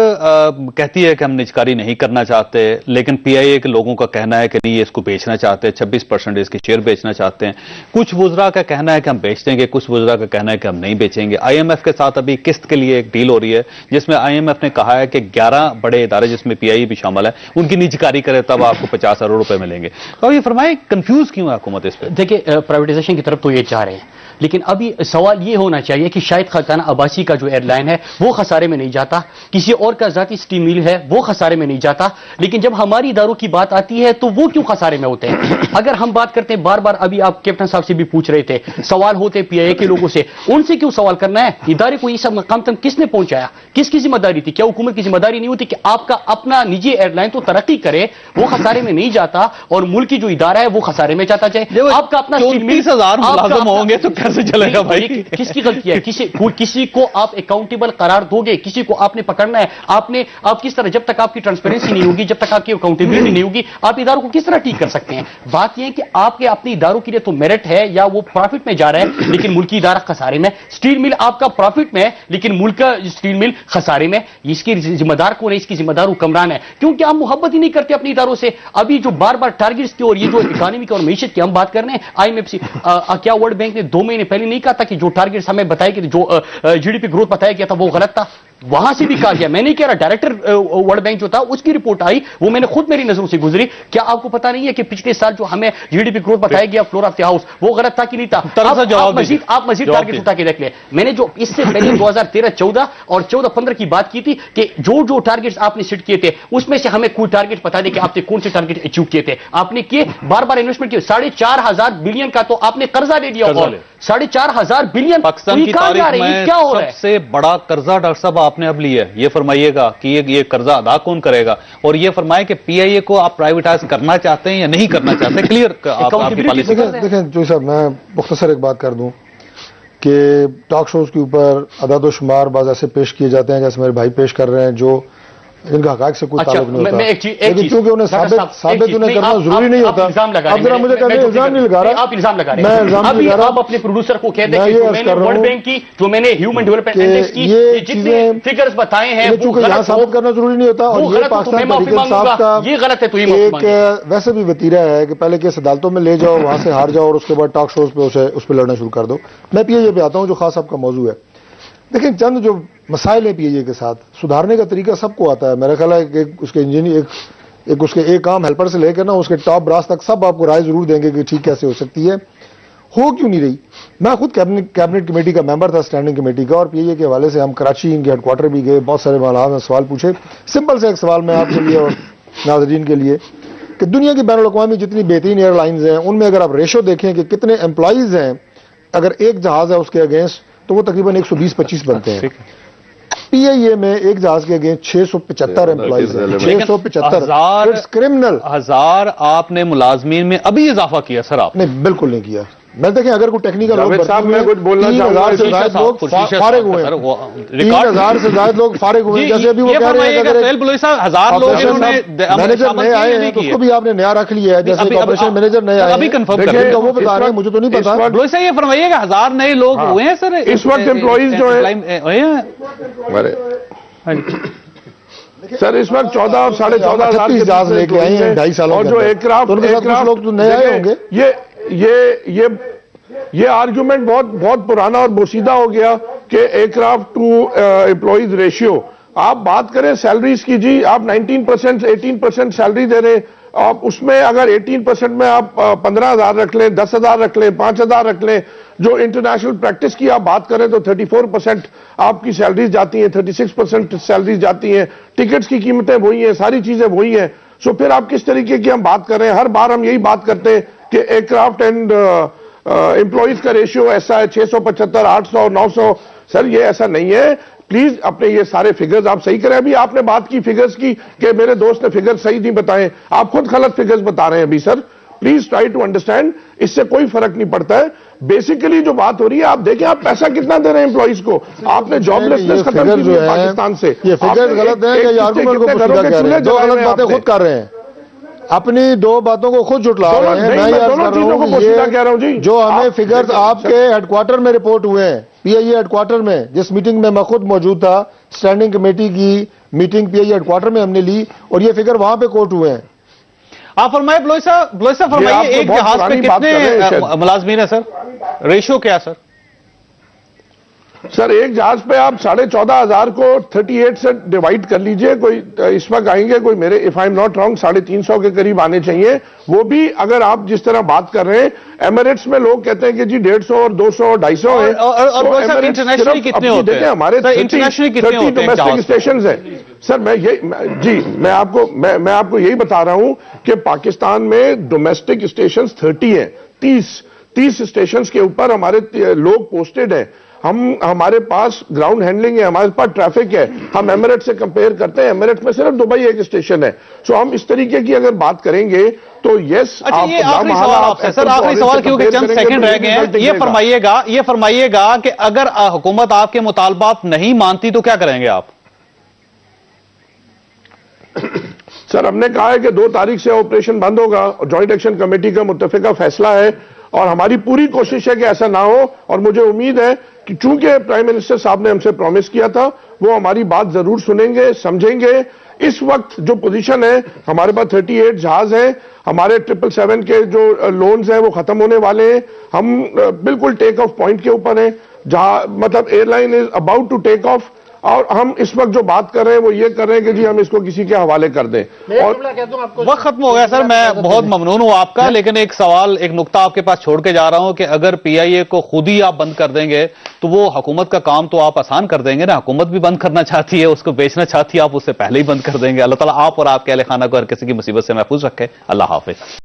کہتی ہے کہ ہم نجکاری نہیں کرنا چاہتے, لیکن پی آئی اے کے لوگوں کا کہنا ہے کہ نہیں, اس کو بیچنا چاہتے ہیں, 26% اس کی شیئر بیچنا چاہتے ہیں. کچھ وزراء کا کہنا ہے کہ ہم بیچ دیں گے, کچھ وزراء کا کہنا ہے کہ ہم نہیں بیچیں گے. آئی ایم ایف کے ساتھ ابھی قسط کے لیے ایک ڈیل ہو رہی ہے جس میں آئی ایم ایف نے کہا ہے کہ 11 بڑے ادارے جس میں پی آئی اے بھی شامل ہے ان کی نجکاری کرے تب آپ کو 50 ارب روپے ملیں گے. تو یہ فرمائیں کنفیوز کیوں ہے حکومت اس پہ؟ دیکھیں پرائیویٹائزیشن کی طرف تو یہ چاہ رہے ہیں, لیکن ابھی سوال یہ ہونا چاہیے کہ شاید خزانہ عباسی کا جو ایئر لائن ہے وہ خسارے میں نہیں جاتا, کسی اور کا ذاتی اسٹیم مل ہے وہ خسارے میں نہیں جاتا, لیکن جب ہماری اداروں کی بات آتی ہے تو وہ کیوں خسارے میں ہوتے ہیں؟ اگر ہم بات کرتے ہیں بار بار, ابھی آپ کیپٹن صاحب سے بھی پوچھ رہے تھے, سوال ہوتے پی آئی اے کے لوگوں سے, ان سے کیوں سوال کرنا ہے؟ ادارے کو یہ سب مقام تک کس نے پہنچایا, کس کی ذمہ داری تھی؟ کیا حکومت کی ذمہ داری نہیں ہوتی کہ آپ کا اپنا نجی ایئر لائن تو ترقی کرے, وہ خسارے میں نہیں جاتا, اور ملک کی جو ادارہ ہے وہ خسارے میں جاتا جائے؟ آپ کا اپنا 30,000 ملازم ہوں گے تو کیسے چلے گا بھائی؟ کس کی غلطی ہے؟ کسی کو آپ اکاؤنٹیبل قرار دو گے, کسی کو آپ نے پکڑنا ہے, آپ کس طرح, جب تک آپ کی ٹرانسپیرنسی نہیں ہوگی, جب تک آپ کی اکاؤنٹیبلٹی نہیں ہوگی, آپ اداروں کو کس طرح ٹھیک کر سکتے ہیں؟ بات یہ ہے کہ آپ کے اپنے اداروں کے لیے تو میرٹ ہے یا وہ پروفٹ میں جا رہا ہے, لیکن ملکی ادارہ خسارے میں. اسٹیل مل آپ کا پروفٹ میں ہے لیکن ملک کا اسٹیل مل خسارے میں. اس کی ذمہ دار کون ہے؟ اس کی ذمہ دار حکمران ہے, کیونکہ ہم محبت ہی نہیں کرتے اپنے اداروں سے. ابھی جو بار بار ٹارگیٹس کی اور یہ جو اکانومی کی اور معیشت کی ہم بات کر رہے ہیں, آئی ایم ایف سی کیا ورلڈ بینک نے 2 مہینے پہلے نہیں کہا تھا کہ جو ٹارگیٹس ہمیں بتایا کہ جو جی ڈی پی گروتھ بتایا گیا تھا وہ غلط تھا؟ وہاں سے بھی کہا گیا, میں نہیں کہہ رہا, ڈائریکٹر ورلڈ بینک جو تھا اس کی رپورٹ آئی, وہ میں نے خود میری نظروں سے گزری. کیا آپ کو پتا نہیں ہے کہ پچھلے سال جو ہمیں جی ڈی پی گروتھ بتایا گیا فلور آف دی ہاؤس وہ غلط تھا کہ نہیں تھا؟ آپ مزید ٹارگیٹ اٹھا کے دیکھ لیں. میں نے جو اس سے پہلے 2013-14 اور 14-15 کی بات کی تھی کہ جو ٹارگیٹس آپ نے سیٹ کیے تھے اس میں سے ہمیں کوئی ٹارگیٹ بتا دے کہ آپ نے کون سے ٹارگیٹ اچیو کیے تھے. آپ نے کیے, بار بار انویسٹمنٹ کیے, 4,500 بلین کا تو آپ نے قرضہ دے دیا, اور 4,500 بلین پاکستان کی تاریخ میں سب سے بڑا قرضہ ڈاکٹر صاحب آپ نے اب لیا ہے. یہ فرمائیے گا کہ یہ قرضہ ادا کون کرے گا, اور یہ فرمائے کہ پی آئی اے کو آپ پرائیویٹائز کرنا چاہتے ہیں یا نہیں کرنا چاہتے, کلیئر آپ کی پالیسی. دیکھیں جو صاحب, میں مختصر ایک بات کر دوں کہ ٹاک شوز کے اوپر اعداد و شمار بعض ایسے پیش کیے جاتے ہیں جیسے میرے بھائی پیش کر رہے ہیں جو ان کا حقائق سے کوئی تعلق نہیں ہوتا, لیکن کیونکہ انہیں ثابت انہیں کرنا ضروری نہیں ہوتا. اب ذرا مجھے کہنے الزام نہیں لگا رہا, آپ الزام لگا رہے میں الزام نہیں لگا رہا. آپ اپنے پروڈیوسر کو کہتے ہیں کہ میں نے ورلڈ بینک کی, جو میں نے ہیومن ڈیولپمنٹ انڈیکس کی جتنے فگرز بتائے ہیں چونکہ یہاں ثابت کرنا ضروری نہیں ہوتا. اور یہ پاکستان تحریک انصاف کا یہ غلط ہے تو یہ ایک ویسے بھی وتیرہ ہے کہ پہلے کیس عدالتوں میں لے جاؤ, وہاں سے ہار جاؤ, اور اس کے بعد ٹاک شوز پہ اس پہ لڑنا شروع کر دو. میں پی آئی اے پہ آتا ہوں جو خاص آپ کا موضوع ہے. دیکھیں چند جو مسائل ہیں پی اے کے ساتھ, سدھارنے کا طریقہ سب کو آتا ہے. میرا خیال ہے کہ اس کے انجینئر ایک اس کے ایک عام ہیلپر سے لے کر نا اس کے ٹاپ براس تک سب آپ کو رائے ضرور دیں گے کہ ٹھیک کیسے ہو سکتی ہے, ہو کیوں نہیں رہی. میں خود کیبنٹ کمیٹی کا ممبر تھا, اسٹینڈنگ کمیٹی کا, اور پی اے کے حوالے سے ہم کراچی ان کے ہیڈ کوارٹر بھی گئے, بہت سارے میں سوال پوچھے. سمپل سے ایک سوال میں آپ کے لیے اور ناظرین کے لیے کہ دنیا کی بین الاقوامی جتنی بہترین ایئر لائنز ہیں ان میں اگر آپ ریشو دیکھیں کہ کتنے امپلائیز ہیں, اگر ایک جہاز ہے اس کے اگینسٹ تو وہ تقریباً 120-25 بنتے ہیں. پی آئی اے میں ایک جہاز کے اگینسٹ 675 امپلائیز ہیں. 675 کرمنل. 1000 آپ نے ملازمین میں ابھی اضافہ کیا سر؟ آپ نہیں, بالکل نہیں کیا. میں دیکھیں اگر کوئی ٹیکنیکل لوگ 3,000 سے زائد لوگ فارغ ہوئے ہیں, 3,000 سے زائد لوگ فارغ ہوئے ہیں. جیسے ابھی وہ کہہ رہے ہیں مینیجر نئے آئے ہیں تو اس کو بھی آپ نے نیا رکھ لیا ہے, جیسے آپریشن مینیجر نئے آئے ہیں وہ بتا رہے ہیں, مجھے تو نہیں پتا. بلوچ صاحب یہ فرمائیے گا 1000 نئے لوگ ہوئے ہیں سر اس وقت امپلائیز جو ہیں سر اس وقت 14 اور 14.5 جہاز لے کے آئے ہیں 2.5 سالوں, اور جو ایئر کرافٹ لوگ تو نئے آئے ہوں گے. یہ آرگیومنٹ بہت پرانا اور بوسیدہ ہو گیا کہ aircraft to employees ratio. آپ بات کریں سیلریز کی, جی آپ 19% 18% سیلری دے رہے ہیں, آپ اس میں اگر 18% میں آپ 15,000 رکھ لیں, 10,000 رکھ لیں, 5,000 رکھ لیں, جو انٹرنیشنل پریکٹس کی آپ بات کریں تو 34% آپ کی سیلریز جاتی ہیں, 36% سیلریز جاتی ہیں, ٹکٹس کی قیمتیں وہی ہیں, ساری چیزیں وہی ہیں. سو پھر آپ کس طریقے کی ہم بات کر رہے ہیں؟ ہر بار ہم یہی بات کرتے ہیں کہ ایئر کرافٹ اینڈ امپلائیز کا ریشیو ایسا ہے 675, 800, 900. سر یہ ایسا نہیں ہے. پلیز اپنے یہ سارے فگرز آپ صحیح کریں. ابھی آپ نے بات کی فگرز کی کہ میرے دوست نے فگرز صحیح نہیں بتائے, آپ خود غلط فگرز بتا رہے ہیں ابھی. Sir please try to understand, اس سے کوئی فرق نہیں پڑتا ہے. بیسیکلی جو بات ہو رہی ہے, آپ دیکھیں آپ پیسہ کتنا دے رہے ہیں امپلائیز کو. آپ نے جاب لیسنس ختم کی پاکستان سے. یہ فگرز غلط ہیں کہ آرگومنٹ کو پوچھا کہہ رہے ہیں, دو غلط باتیں خود کر رہے ہیں. اپنی دو باتوں کو خود جھٹلا رہے ہیں. میں دونوں چیزوں کو پوشیدہ کہہ رہا ہوں جی. جو ہمیں فگرز آپ کے ہیڈ کوارٹر میں رپورٹ ہوئے ہیں, پی آئی اے ہیڈ کوارٹر میں, جس میٹنگ میں میں خود موجود تھا, اسٹینڈنگ کمیٹی کی میٹنگ پی آئی اے ہیڈ کوارٹر میں ہم نے لی, اور یہ فگر وہاں پہ کوٹ ہوئے ہیں. آپ فرمائے بلوچ صاحب فرمائیے ایک جہاز پہ کتنے ملازمین ہیں سر؟ ریشو کیا سر؟ سر ایک جہاز پہ آپ 14,500 کو 38 سے ڈیوائیڈ کر لیجئے. کوئی اس وقت آئیں گے کوئی میرے if I am not wrong 350 کے قریب آنے چاہیے. وہ بھی اگر آپ جس طرح بات کر رہے ہیں, ایمریٹس میں لوگ کہتے ہیں کہ جی 150 اور 200 اور 250 ہیں. اور انٹرنیشنلی کتنے ہوتے ہیں؟ ہمارے 30 ڈومیسٹک اسٹیشنز ہیں. سر میں آپ کو یہی بتا رہا ہوں کہ پاکستان میں ڈومیسٹک اسٹیشنز 30 ہیں. 30 اسٹیشنز کے اوپر ہمارے لوگ پوسٹڈ ہیں. ہمارے پاس گراؤنڈ ہینڈلنگ ہے, ہمارے پاس ٹریفک ہے. ہم ایمریٹ سے کمپیئر کرتے ہیں, ایمریٹ میں صرف دبئی ایک اسٹیشن ہے. سو ہم اس طریقے کی اگر بات کریں گے تو یس. یہ آخری سوال آپ سے سر, آخری سوال کیونکہ چند سیکنڈ رہ گئے ہیں. یہ فرمائیے گا کہ اگر حکومت آپ کے مطالبات نہیں مانتی تو کیا کریں گے آپ؟ سر ہم نے کہا ہے کہ 2 تاریخ سے آپریشن بند ہوگا. جوائنٹ ایکشن کمیٹی کا متفقہ فیصلہ ہے اور ہماری پوری کوشش ہے کہ ایسا نہ ہو. اور مجھے امید ہے کہ چونکہ پرائم منسٹر صاحب نے ہم سے پرومس کیا تھا, وہ ہماری بات ضرور سنیں گے, سمجھیں گے. اس وقت جو پوزیشن ہے, ہمارے پاس 38 جہاز ہیں, ہمارے 777 کے جو لونز ہیں وہ ختم ہونے والے ہیں. ہم بالکل ٹیک آف پوائنٹ کے اوپر ہیں, جہاں مطلب airline is about to take off. اور ہم اس وقت جو بات کر رہے ہیں وہ یہ کر رہے ہیں کہ جی ہم اس کو کسی کے حوالے کر دیں. اور وقت ختم ہو گیا سر, میں بہت ممنون ہوں آپ کا, لیکن ایک سوال, ایک نقطہ آپ کے پاس چھوڑ کے جا رہا ہوں کہ اگر پی آئی اے کو خود ہی آپ بند کر دیں گے تو وہ حکومت کا کام تو آپ آسان کر دیں گے نا. حکومت بھی بند کرنا چاہتی ہے, اس کو بیچنا چاہتی ہے, آپ اس سے پہلے ہی بند کر دیں گے. اللہ تعالیٰ آپ اور آپ کے اہل خانہ کو ہر کسی کی مصیبت سے محفوظ رکھے. اللہ حافظ.